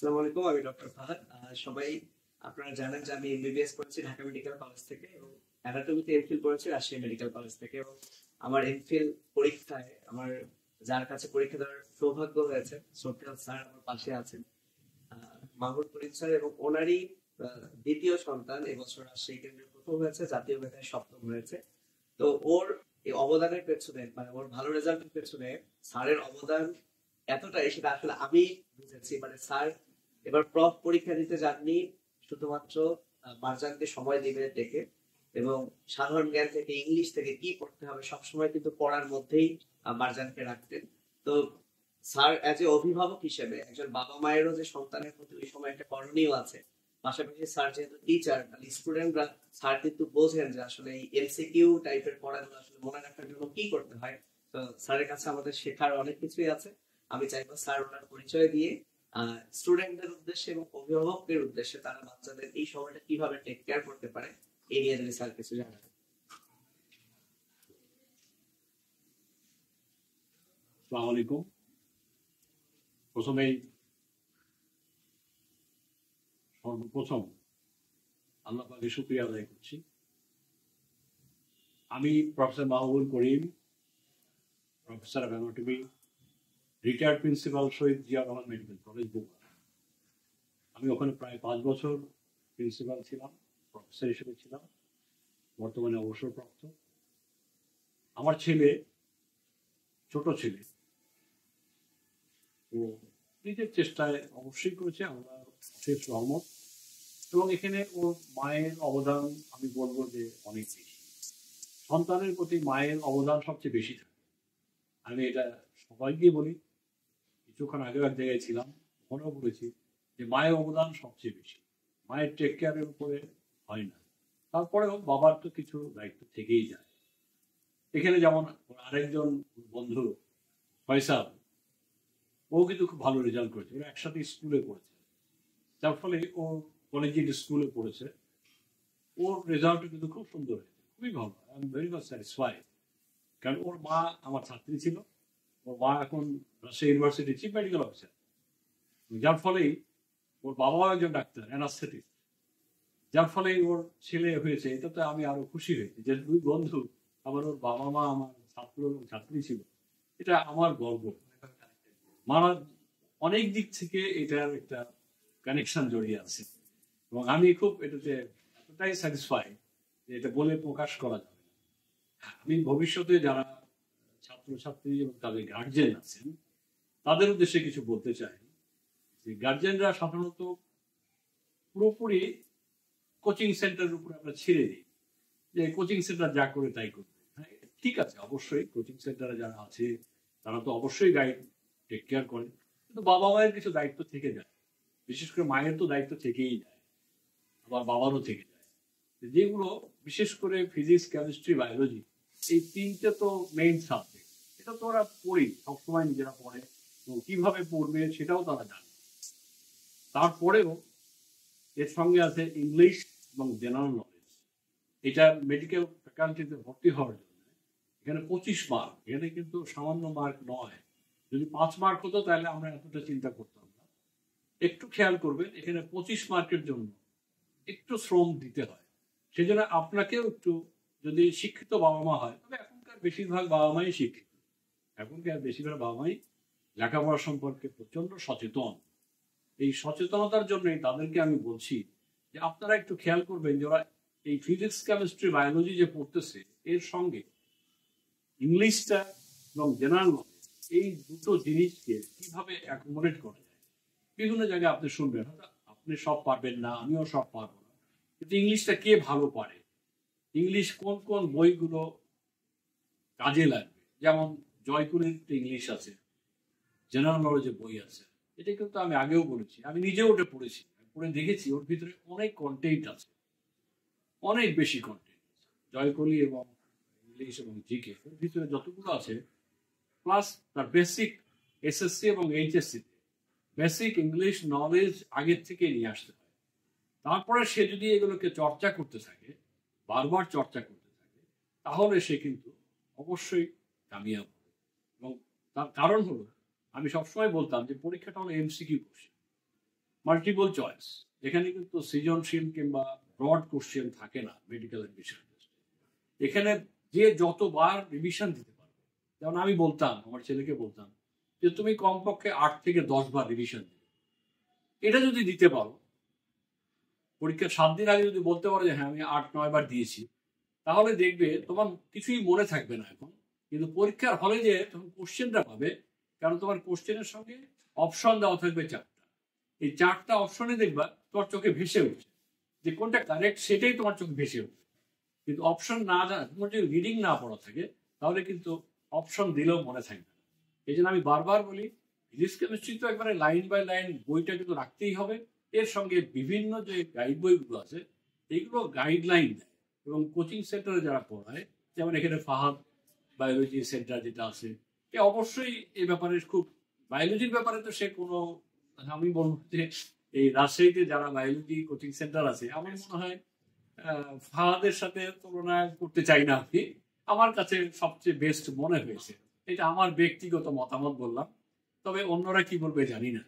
আসসালামু আলাইকুম, আমি ডক্টর ফাহাদ। সবাই আপনারা জানেন যে আমি এমবিবিএস করেছি ঢাকা মেডিকেল কলেজ থেকে এবং অ্যানাটমিতে এমফিল করেছি রাজশাহী মেডিকেল কলেজ থেকে। এবং আমার এমফিল পরীক্ষায় আমার যার কাছে পরীক্ষা দেওয়ার সৌভাগ্য হয়েছে, সোফিয়াল স্যার আমার পাশে আছেন, মাহমুদ করিম স্যার, এবং ওনারই দ্বিতীয় সন্তান এবছর রাজশাহী কেন্দ্রে প্রথম হয়েছে, জাতীয় মেধায় সপ্তম হয়েছে। তো ওর এই অবদানের পেছনে, মানে ওর ভালো রেজাল্টের পেছনে স্যারের অবদান এতটাই, সেটা আসলে আমি বুঝেছি। মানে স্যার এবার প্রফ পরীক্ষা দিতে যাননি শুধুমাত্র মার্জানকে সময় দিবে ডেকে, এবং সাধারণ জ্ঞান থেকে ইংলিশ থেকে কি পড়তে হবে সবসময় কিন্তু পড়ার মধ্যেই মার্জানকে রাখতেন। তো স্যার অ্যাজ এ অভিভাবক হিসেবে একজন বাবা মায়েরও যে সন্তানের প্রতি ওই সময় একটা করণীয় আছে, পাশাপাশি স্যার যেহেতু টিচার, স্টুডেন্টরা স্যার কিন্তু বোঝেন যে আসলে এই এমসিকিউ টাইপের পড়াগুলো আসলে মনে রাখার জন্য কি করতে হয়। তো স্যারের কাছে আমাদের শেখার অনেক কিছুই আছে। আমি চাইবো স্যার ওনার পরিচয় দিয়ে স্টুডেন্টদের উদ্দেশ্যে এবং অভিভাবকদের উদ্দেশ্যে তারা বাচ্চাদের এই সময়টা কিভাবে টেক কেয়ার করতে পারে এই নিয়ে যদি স্যার কিছু জানান। আসসালামু আলাইকুম। প্রথমেই সর্বপ্রথম আল্লাহ পাকের শুকরিয়া আদায় করছি। আমি professor Mahbubul Karim, professor of anatomy, retired principal Shaheed Zia Rahman medical college Bogura. আমি ওখানে প্রায় 5 বছর প্রিন্সিপাল ছিলাম, প্রফেসর হিসেবে ছিলাম, বর্তমানে অবসরপ্রাপ্ত। আমার ছেলে, ছোট ছেলে, ও নিজের চেষ্টায় অবশ্যই করেছে, আমরা শেষ রহমত। এবং এখানে ওর মায়ের অবদান আমি বলবো যে অনেক বেশি। সন্তানের প্রতি মায়ের অবদান সবচেয়ে বেশি থাকে। আমি এটা সবাইকে বলি, কিছুক্ষণ আগেও এক জায়গায় ছিলাম, ওখানেও বলেছি যে মায়ের অবদান সবচেয়ে বেশি। মায়ের টেক কেয়ারের উপরে হয় না, তারপরেও বাবার তো কিছু দায়িত্ব থেকেই যায়। এখানে যেমন আরেকজন বন্ধু ফয়সাল, ও কিন্তু খুব ভালো রেজাল্ট করেছে, ওরা একসাথে স্কুলে পড়েছে, যার ফলে ও কলেজিয়েট স্কুলে পড়েছে, ওর রেজাল্ট কিন্তু খুব সুন্দর হয়েছে, খুবই ভালো। I am very much satisfied. কারণ ওর মা আমার ছাত্রী ছিল, ওর মা এখন রাজশাহী ইউনিভার্সিটির চিফ মেডিকেল অফিসার, যার ফলেই ওর বাবাও একজন ডাক্তার অ্যানাস্থেটিস্ট, যার ফলে ওর ছেলে হয়েছে। এটাতে আমি আরো খুশি হয়েছি যে দুই বন্ধু, আবার ওর বাবা মা আমার ছাত্র এবং ছাত্রী ছিল, এটা আমার গর্ব। মারা অনেক দিক থেকে এটার একটা কানেকশন জড়িয়ে আছে, এবং আমি খুব এটাতে এতটাই স্যাটিসফাইড যে এটা বলে প্রকাশ করা যাবে না। আমি ভবিষ্যতে যারা ছাত্রছাত্রী এবং তাদের গার্জেন আছেন তাদের উদ্দেশ্যে কিছু বলতে চাই যে গার্জেনরা সাধারণত পুরোপুরি কোচিং সেন্টারের উপরে আমরা ছেড়ে দিই, যে কোচিং সেন্টার যা করে তাই করবে। হ্যাঁ, ঠিক আছে, অবশ্যই কোচিং সেন্টারে যারা আছে তারা তো অবশ্যই গাইড টেক কেয়ার করে, কিন্তু বাবা মায়ের কিছু দায়িত্ব থেকে যায়, বিশেষ করে মায়ের তো দায়িত্ব থেকেই যায়, আবার বাবারও থেকে যায়, যেগুলো বিশেষ করে ফিজিক্স, কেমিস্ট্রি, বায়োলজি, এই তিনটে তো মেইন সাবজেক্ট। এটা তো ওরা পড়ি সবসময়, নিজেরা পড়ে, এবং কিভাবে পড়বে সেটাও তারা জানে। তারপরেও এর সঙ্গে আছে ইংলিশ এবং জেনারেল নলেজ। এটা মেডিকেল ফ্যাকাল্টিতে ভর্তি হওয়ার জন্য এখানে 25 মার্ক, এখানে কিন্তু সামান্য মার্ক নয়। যদি 5 মার্ক হতো তাহলে আমরা এতটা চিন্তা করতাম না। একটু খেয়াল করবেন, এখানে 25 মার্কের জন্য একটু শ্রম দিতে হয়। সেজন্য আপনাকেও একটু, যদি শিক্ষিত বাবা মা হয়, তবে এখনকার বেশিরভাগ বাবা মাই শিক্ষিত, এখনকার বেশিরভাগ বাবা মাই লেখাপড়া সম্পর্কে প্রচন্ড সচেতন। এই সচেতনতার জন্যই তাদেরকে আমি বলছি যে আপনারা একটু খেয়াল করবেন যে ওরা এই ফিজিক্স, কেমিস্ট্রি, বায়োলজি যে পড়তেছে, এর সঙ্গে ইংলিশটা এবং জেনারেল নলেজ, এই দুটো জিনিসকে কিভাবে অ্যাকোমোডেট করা যায়। বিভিন্ন জায়গায় আপনি শুনবেন, আপনি সব পারবেন না, আমিও সব পারবো না, কিন্তু ইংলিশটা কে ভালো পারে, ইংলিশ কোন কোন বইগুলো কাজে লাগবে। যেমন জয়কুলের ইংলিশ আছে, জেনারেল নলেজের বই আছে, এটা কিন্তু আমি আগেও বলেছি, আমি নিজেও ওটা পড়েছি, পড়ে দেখেছি ওর ভিতরে অনেক কন্টেন্ট আছে, অনেক বেশি কন্টেন্ট। জয়কলি এবং ইংলিশ এবং জিকে এর ভিতরে যতগুলো আছে, প্লাস তার বেসিক এসএসসি এবং এইচএসসি বেসিক ইংলিশ নলেজ আগের থেকে নিয়ে আসতে হয়। তারপরে সে যদি এগুলোকে চর্চা করতে থাকে, বারবার চর্চা করতে থাকে, তাহলে সে কিন্তু অবশ্যই কামিয়াব হবে। এবং তার কারণ হলো, আমি সবসময় বলতাম যে পরীক্ষাটা হলো এমসিকিউ কোশ্চেন। মাল্টিপল চয়েস, এখানে কিন্তু সৃজনশীল কিংবা ব্রড কোশ্চেন থাকে না মেডিকেল অ্যাডমিশন টেস্টে। এখানে যে যতবার রিভিশন দিতে পারবে, যেমন আমি বলতাম আমার ছেলেকে বলতাম যে তুমি কমপক্ষে 8 থেকে 10 বার রিভিশন দিবে। এটা যদি দিতে পারো, পরীক্ষার 7 দিন আগে যদি বলতে পারো যে হ্যাঁ আমি 8-9 বার দিয়েছি, তাহলে দেখবে তোমার কিছুই মনে থাকবে না এখন, কিন্তু পরীক্ষার হলে যে তখন কোশ্চেনটা পাবে, কারণ তোমার কোশ্চেনের সঙ্গে অপশন দেওয়া থাকবে 4টা। এই 4টা অপশনে দেখবা তোমার চোখে ভেসে উঠছে, যে কোনটা কারেক্ট সেটাই তোমার চোখে ভেসে উঠবে। কিন্তু অপশন না জানা, তোমার যদি রিডিং না পড়া থাকে, তাহলে কিন্তু অপশন দিলেও মনে থাকবে না। এই জন্য আমি বারবার বলি ফিজিক্স কেমিস্ট্রি তো একবারে লাইন বাই লাইন বইটা কিন্তু রাখতেই হবে, এর সঙ্গে বিভিন্ন যে গাইড বইগুলো আছে এইগুলো গাইডলাইন দেয়। এবং কোচিং সেন্টারে যারা পড়ায়, যেমন এখানে ফাহাদ বায়োলজি সেন্টার যেটা আছে, এ অবশ্যই এই ব্যাপারে খুব, বায়োলজির ব্যাপারে তো সে কোনো, আমি বলবো যে এই রাজশাহীতে যারা বায়োলজি কোচিং সেন্টার আছে, আমার মনে হয় ফাহাদের সাথে তুলনা করতে চাই না আপনি, আমার কাছে সবচেয়ে বেস্ট মনে হয়েছে। এটা আমার ব্যক্তিগত মতামত বললাম, তবে অন্যরা কি বলবে জানি না।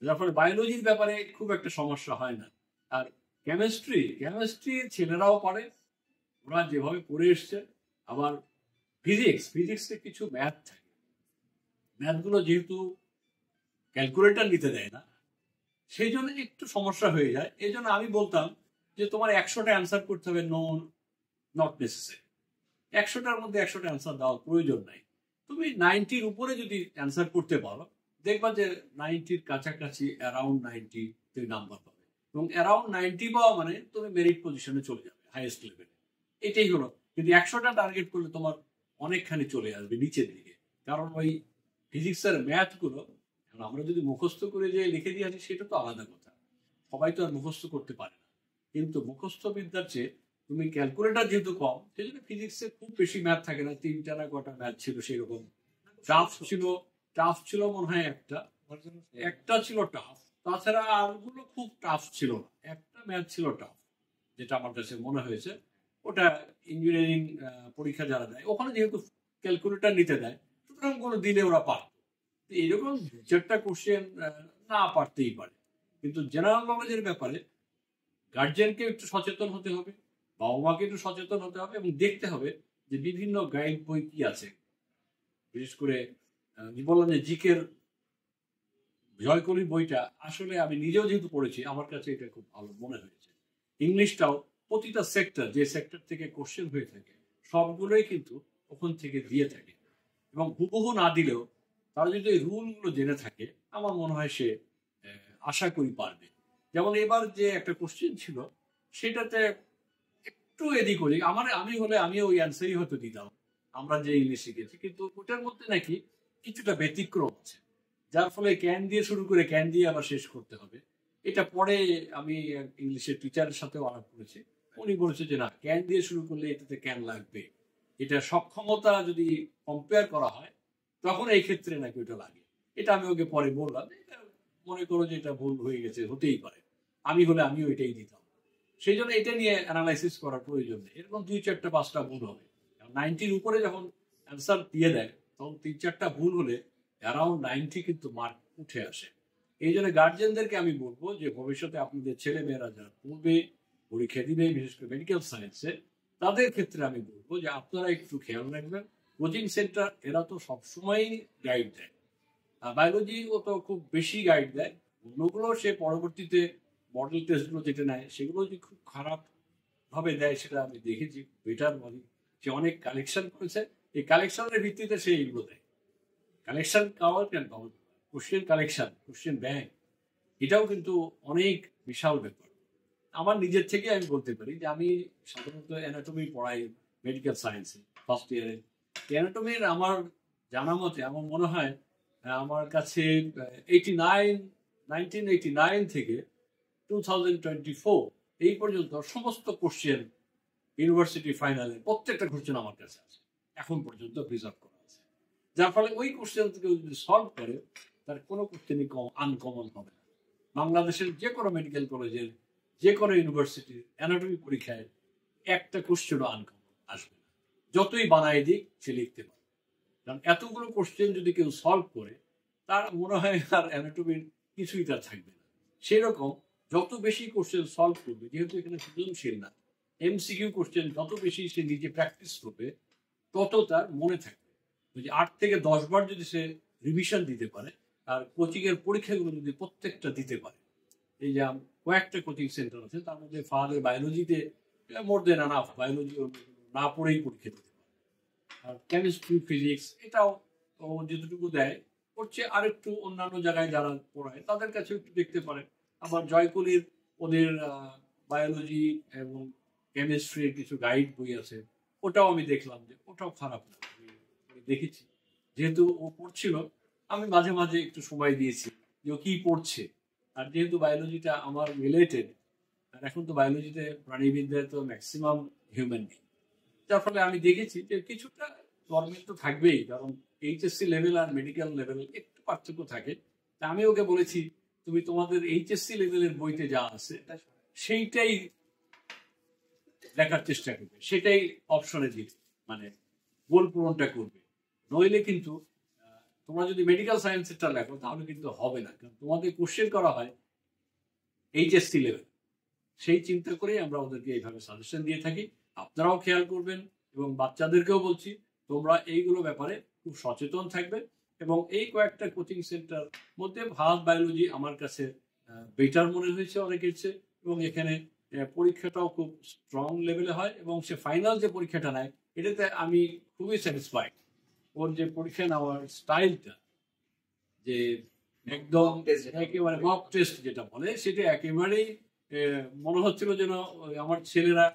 যার ফলে বায়োলজির ব্যাপারে খুব একটা সমস্যা হয় না। আর কেমিস্ট্রি ছেলেরাও পড়ে, ওরা যেভাবে পড়ে এসছে। আবার ফিজিক্সে কিছু ম্যাথ থাকে, ম্যাথগুলো যেহেতু ক্যালকুলেটর নিতে দেয় না, সেই জন্য একটু সমস্যা হয়ে যায়। এই জন্য আমি বলতাম যে তোমার 100টা অ্যান্সার করতে হবে, নট নেসেসারি। 100টার মধ্যে 100টা অ্যান্সার দেওয়ার প্রয়োজন নাই। তুমি 90-র উপরে যদি অ্যান্সার করতে পারো, দেখবা যে 90-র কাছাকাছি অ্যারাউন্ড 90 তুমি নাম্বার পাবে, এবং অ্যারাউন্ড 90 পাওয়া মানে তুমি মেরিট পজিশনে চলে যাবে হাইয়েস্ট লেভেলে। এটাই হলো। কিন্তু 100টা টার্গেট করলে তোমার অনেকখানি চলে আসবে নিচের দিকে, কারণ ওই ফিজিক্সের ম্যাথগুলো আমরা যদি মুখস্থ করে যে লিখে দিয়ে আসি সেটা তো আলাদা কথা, সবাই তো আর মুখস্থ করতে পারে না। কিন্তু মুখস্থ বিদ্যার চেয়ে তুমি ক্যালকুলেটার যেহেতু কম, সেই জন্য ফিজিক্সে খুব বেশি ম্যাথ থাকে না, 3টা না কটা ম্যাথ ছিল সেরকম। টাফ ছিল মনে হয় একটা ছিল টাফ, তাছাড়া আরগুলো খুব টাফ ছিল না। একটা ম্যাথ ছিল টাফ, যেটা আমার কাছে মনে হয়েছে। ওটা ইঞ্জিনিয়ারিং পরীক্ষা যারা দেয় ওখানে যেহেতু ক্যালকুলেটার নিতে দেয়, সুতরাং কোনো দিলে ওরা পারত। এইরকম 4টা কোশ্চেন না পারতেই পারে। কিন্তু জেনারেল নলেজের ব্যাপারে গার্জিয়ানকে একটু সচেতন হতে হবে, বাবা মাকে একটু সচেতন হতে হবে, এবং দেখতে হবে যে বিভিন্ন গাইড বই কি আছে। বিশেষ করে আমি বললাম যে জিকের জয়কলির বইটা আসলে আমি নিজেও যেহেতু পড়েছি, আমার কাছে এটা খুব ভালো মনে হয়েছে। ইংলিশটাও প্রতিটা সেক্টর, যে সেক্টর থেকে কোশ্চেন হয়ে থাকে সবগুলোই কিন্তু ওখান থেকে দিয়ে থাকে, এবং হুবহু না দিলেও তারা যদি এই রুলগুলো জেনে থাকে, আমার মনে হয় সে আশা করি পারবে। যেমন এবার যে একটা কোশ্চেন ছিল সেটাতে একটু এদিক ওদিক, আমি হলে আমি ওই অ্যান্সারই হয়তো দিতাম, আমরা যে ইংলিশ শিখেছি, কিন্তু ওটার মধ্যে নাকি কিছুটা ব্যতিক্রম আছে, যার ফলে ক্যান দিয়ে শুরু করে ক্যান দিয়ে আবার শেষ করতে হবে। এটা পরে আমি ইংলিশের টিচারের সাথেও আলাপ করেছি, উনি বলেছে যে না, ক্যান দিয়ে শুরু করলে এটাতে ক্যান লাগবে, এটা সক্ষমতা যদি কম্পেয়ার করা হয় তখন এই ক্ষেত্রে নাকি ওটা লাগে। এটা আমি ওকে পরে বললাম, এটা মনে করো যে এটা ভুল হয়ে গেছে, হতেই পারে, আমি হলে আমিও এটাই দিতাম। সেই জন্য এটা নিয়ে অ্যানালাইসিস করার প্রয়োজন নেই। এরকম 2-4টা-5টা ভুল হবে, 90-র উপরে যখন অ্যান্সার দিয়ে দেয় তখন 3-4টা ভুল হলে অ্যারাউন্ড 90 কিন্তু মার্ক উঠে আসে। এই জন্য গার্জিয়ানদেরকে আমি বলবো যে ভবিষ্যতে আপনাদের ছেলে মেয়েরা যারা পড়বে, পরীক্ষা দিবে, বিশেষ করে মেডিকেল সায়েন্সে, তাদের ক্ষেত্রে আমি বলবো যে আপনারা একটু খেয়াল রাখবেন। কোচিং সেন্টার এরা তো সবসময়ই গাইড দেয়, বায়োলজিও তো খুব বেশি গাইড দেয়, অন্যগুলো সে পরবর্তীতে মডেল টেস্টগুলো যেটা নেয় সেগুলো যে খুব খারাপ ভাবে দেয় সেটা আমি দেখেছি। বেটার বলি সে অনেক কালেকশন করেছে, এই কালেকশনের ভিত্তিতে সে এগুলো দেয়। কালেকশন পাওয়ার কেন, কোশ্চেন কালেকশন, কোশ্চেন ব্যাংক, এটাও কিন্তু অনেক বিশাল ব্যাপার। আমার নিজের থেকে আমি বলতে পারি যে আমি সাধারণত অ্যানাটমি পড়াই মেডিকেল সায়েন্সে ফার্স্ট ইয়ারে। অ্যানাটমির আমার জানা মতে আমার মনে হয় আমার কাছে 1989 থেকে 2024 এই পর্যন্ত সমস্ত কোশ্চেন ইউনিভার্সিটি ফাইনালে প্রত্যেকটা কোশ্চেন আমার কাছে আছে, এখন পর্যন্ত প্রিজার্ভ করা আছে। যার ফলে ওই কোশ্চেন থেকে যদি সলভ করে তার কোনো কোশ্চেনই আনকমন হবে না। বাংলাদেশের যে কোনো মেডিকেল কলেজের যে কোনো ইউনিভার্সিটির অ্যানাটমি পরীক্ষায় একটা কোশ্চেনও আনকমন আসবে না, যতই বানায় দিক সে লিখতে পারে। কারণ এতগুলো কোশ্চেন যদি কেউ সলভ করে, তার মনে হয় আর অ্যানাটমির কিছুই তার থাকবে না। সেরকম যত বেশি কোশ্চেন সলভ করবে, যেহেতু এখানে সৃজনশীল না, এমসিকিউ কোশ্চেন যত বেশি সে নিজে প্র্যাকটিস করবে তত তার মনে থাকবে। যদি 8 থেকে 10 বার যদি সে রিভিশন দিতে পারে আর কোচিং এর পরীক্ষাগুলো যদি প্রত্যেকটা দিতে পারে, এই যে কয়েকটা কোচিং সেন্টার আছে তার মধ্যে ফাহাদের বায়োলজিতে মোর দেন এনাফ, বায়োলজি না পড়েই পরীক্ষা দিতে পারে। আর কেমিস্ট্রি, ফিজিক্স এটাও ও যেটুকু দেয় করছে, আরেকটু অন্যান্য জায়গায় যারা পড়ায় তাদের কাছে একটু দেখতে পারে। আবার জয়কলির ওদের বায়োলজি এবং কেমিস্ট্রির কিছু গাইড বই আছে, ওটাও আমি দেখলাম যে ওটাও খারাপ না, আমি দেখেছি। যেহেতু ও পড়ছিল আমি মাঝে মাঝে একটু সময় দিয়েছি যে ও কি পড়ছে। আর যেহেতু বায়োলজিটা আমার রিলেটেড, আর এখন তো বায়োলজিতে প্রাণীবিদ্যায় তো ম্যাক্সিমাম হিউম্যান বিং, যার ফলে আমি দেখেছি যে কিছুটা গরমিল তো থাকবেই, কারণ এইচএসসি লেভেল আর মেডিকেল লেভেল একটু পার্থক্য থাকে। তা আমি ওকে বলেছি তুমি তোমাদের এইচএসসি লেভেলের বইতে যা আছে সেইটাই লেখার চেষ্টা করবে, সেটাই অপশনে দিবে, মানে গোল পূরণটা করবে। নইলে কিন্তু তোমরা যদি মেডিকেল সায়েন্সেরটা লেখো তাহলে কিন্তু হবে না, কারণ তোমাদের কোশ্চেন করা হয় এইচএসসি লেভেল। সেই চিন্তা করেই আমরা ওদেরকে এইভাবে সাজেশন দিয়ে থাকি। আপনারাও খেয়াল করবেন এবং বাচ্চাদেরকেও বলছি তোমরা এইগুলো ব্যাপারে খুব সচেতন থাকবে। এবং এই কয়েকটা কোচিং সেন্টার মধ্যে ভারত বায়োলজি আমার কাছে বেটার মনে হয়েছে অনেকের চেয়ে, এবং এখানে পরীক্ষাটাও খুব স্ট্রং লেভেলে হয় এবং সে ফাইনাল যে পরীক্ষাটা নেয় এটাতে আমি খুবই স্যাটিসফাইড। ওর যে পরীক্ষা নেওয়ার স্টাইলটা, যে একদম একেবারে মক টেস্ট যেটা বলে, সেটা একেবারেই মনে হচ্ছিল যেন আমার ছেলেরা,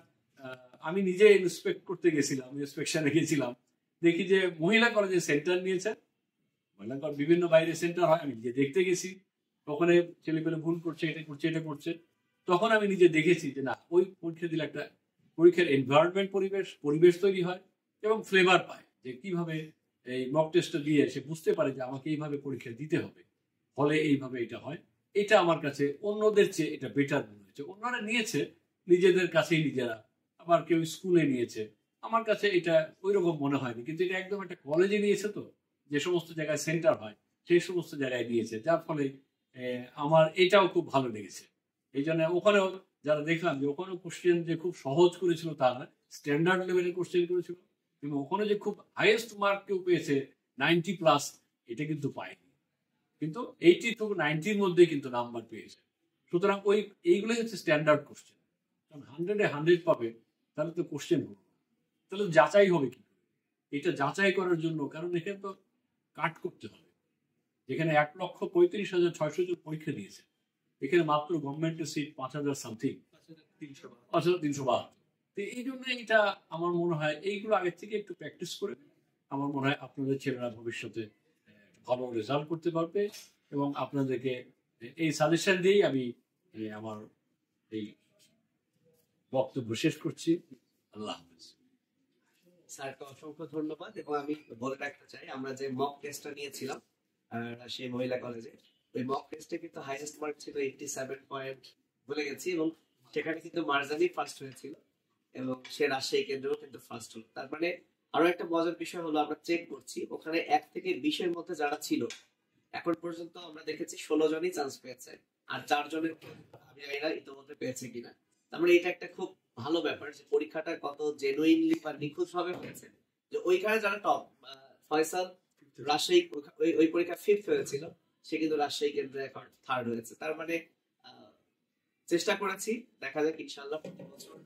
আমি নিজে ইন্সপেক্ট করতে গেছিলাম, ইন্সপেকশনে গেছিলাম, দেখি যে মহিলা কলেজে সেন্টার নিয়েছে, মহিলা কলেজ বিভিন্ন বাইরে সেন্টার হয়, আমি নিজে দেখতে গেছি, ওখানে ছেলেপেলে ভুল করছে, এটা করছে এটা করছে, তখন আমি নিজে দেখেছি যে না, ওই পরীক্ষা দিলে একটা পরীক্ষার এনভায়রনমেন্ট, পরিবেশ তৈরি হয় এবং ফ্লেভার পায় যে কিভাবে এই মক টেস্টটা দিয়ে সে বুঝতে পারে যে আমাকে এইভাবে পরীক্ষা দিতে হবে, ফলে এইভাবে এটা হয়। এটা আমার কাছে অন্যদের চেয়ে এটা বেটার মনে হয়েছে। অন্যরা নিয়েছে নিজেদের কাছেই নিজেরা, আবার কেউ স্কুলে নিয়েছে, আমার কাছে এটা ওই রকম মনে হয়নি। কিন্তু এটা একদম একটা কলেজে নিয়েছে, তো যে সমস্ত জায়গায় সেন্টার হয় সেই সমস্ত জায়গায় নিয়েছে, যার ফলে আমার এটাও খুব ভালো লেগেছে। এই জন্য ওখানেও যারা দেখলাম যে ওখানেও কোশ্চেন যে খুব সহজ করেছিল তা না, স্ট্যান্ডার্ড লেভেলের কোশ্চেন করেছিল, এবং ওখানে যে খুব হাইয়েস্ট মার্ক কেউ পেয়েছে 90+, এটা কিন্তু পায়নি, কিন্তু 80 থেকে 90-র মধ্যে কিন্তু নাম্বার পেয়েছে। সুতরাং এইগুলোই হচ্ছে স্ট্যান্ডার্ড কোশ্চেন। কারণ 100-এ 100 পাবে তাহলে তো কোশ্চেন হবে, তাহলে যাচাই হবে কি? এটা যাচাই করার জন্য, কারণ এখানে তো কাট করতে হবে, যেখানে 1,35,600 জন পরীক্ষা দিয়েছে, এখানে মাত্র গভর্নমেন্টের সিট 5,000 সামথিং, 5,312। তো এই জন্য এটা আমার মনে হয় এইগুলো আগের থেকে একটু প্র্যাকটিস করে আমার মনে হয় আপনাদের ছেলেরা ভবিষ্যতে ভালো রেজাল্ট করতে পারবে। এবং আপনাদেরকে এই সাজেশন দিয়েই আমি আমার এই বক্তব্য শেষ করছি। আল্লাহ হাফেজ। স্যারকে অসংখ্য ধন্যবাদ। এবং আমি বলে রাখতে চাই, আমরা যে মক টেস্টটা নিয়েছিলাম রাজশাহী মহিলা কলেজে, ওই মক টেস্টে কিন্তু হাইয়েস্ট মার্ক ছিল 87 পয়েন্ট, বলে গেছি, এবং সেখানে কিন্তু মারজানি ফার্স্ট হয়েছিল এবং সে রাজশাহী কেন্দ্রেও কিন্তু ফার্স্ট হলো। তার মানে আরো একটা মজার বিষয় হলো, আমরা চেক করছি ওখানে 1 থেকে 20-এর মধ্যে যারা ছিল এখন পর্যন্ত আমরা দেখেছি 16 জনই চান্স পেয়েছে, আর 4 জনের আমি জানি না ইতিমধ্যে পেয়েছে কিনা। তার মানে এটা একটা খুব ভালো ব্যাপার যে পরীক্ষাটা কত জেনুইনলি বা নিখুঁত ভাবে হয়েছে। যে ওইখানে যারা টপ, ফয়সাল রাজশাহী ওই পরীক্ষা 5th হয়েছিল, সে কিন্তু রাজশাহী কেন্দ্রে এখন 3rd হয়েছে। তার মানে চেষ্টা করেছি, দেখা যাক ইনশাআল্লাহ প্রতি বছর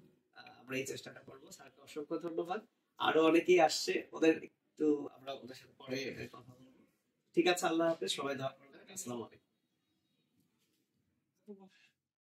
আমরা এই চেষ্টাটা করবো। স্যারকে অসংখ্য ধন্যবাদ। আরো অনেকেই আসছে, ওদের একটু আমরা ওদের সাথে পরে কথা বলবো। ঠিক আছে, আল্লাহ হাফেজ, সবাই দোয়া করবেন। আসসালামু আলাইকুম।